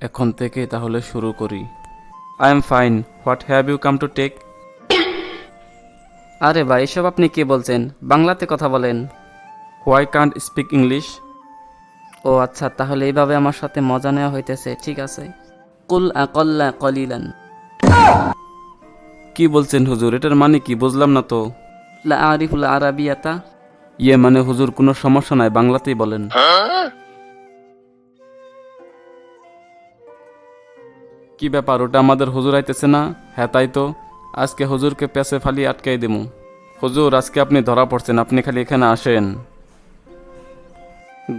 এখন থেকে তাহলে শুরু করি। I am fine, what have you come to take? আরে ভাই, এসব আপনি কি বলছেন? বাংলাতে কথা বলেন। Why can't speak English? ও আচ্ছা, তাহলে এইভাবে আমার সাথে মজা নেওয়া হইতেছে, ঠিক আছে। কুল আকল্লা কলিলান। কি বলছেন হুজুর, এটার মানে কি বুঝলাম না তো। লা আরিফুল আরাবিয়াতা। ইয়ে মানে হুজুর কোনো সমস্যা নাই, বাংলাতেই বলেন। কি ব্যাপার, ওটা আমাদের হুজুর আইতেছে না? হ্যাঁ তাই তো, আজকে হুজুরকে পেছে ফালি আটকাই দেবো। হুজুর আজকে আপনি ধরা পড়ছেন, আপনি খালি এখানে আসেন।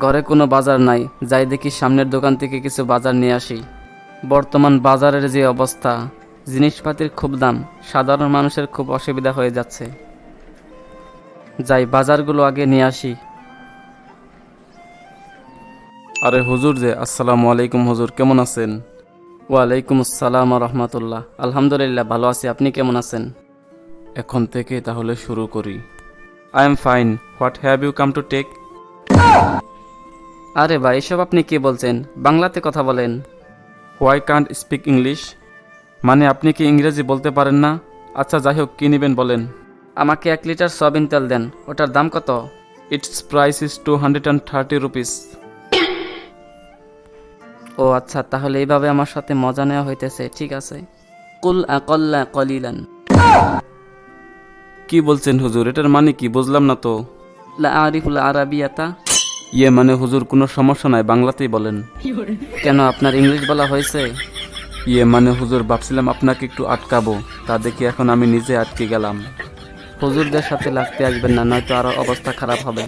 ঘরে কোনো বাজার নাই, যাই দেখি সামনের দোকান থেকে কিছু বাজার নিয়ে আসি। বর্তমান বাজারের যে অবস্থা, জিনিসপাতির খুব দাম, সাধারণ মানুষের খুব অসুবিধা হয়ে যাচ্ছে। যাই বাজারগুলো আগে নিয়ে আসি। আরে হুজুর যে, আসসালামু আলাইকুম হুজুর, কেমন আছেন? ওয়ালাইকুম আসসালাম রহমতুল্লাহ। আলহামদুলিল্লাহ ভালো আছি, আপনি কেমন আছেন? এখন থেকে তাহলে শুরু করি। I am fine, what have you come to take? আরে ভাই, এসব আপনি কি বলছেন? বাংলাতে কথা বলেন। Why can't speak English? মানে আপনি কি ইংরেজি বলতে পারেন না? আচ্ছা যাই হোক, কী নেবেন বলেন। আমাকে 1 লিটার সয়াবিন তেল দেন, ওটার দাম কত? Its price is 230 rupees. ও আচ্ছা, তাহলে এইভাবে আমার সাথে মজা নেওয়া হইতেছে, ঠিক আছে। কুল আকল্লা কলিলান। কি বলছেন হুজুর, এটার মানে কি বুঝলাম না তো। লা আরিফুল আরাবিয়াতা। ইয়ে মানে হুজুর কোনো সমস্যা নাই, বাংলাতেই বলেন। কেন, আপনার ইংলিশ বলা হয়েছে? ইয়ে মানে হুজুর ভাবছিলাম আপনাকে একটু আটকাবো, তা দেখি এখন আমি নিজে আটকে গেলাম। হুজুরদের সাথে লাগতে আসবেন না, নয়তো আরো অবস্থা খারাপ হবে।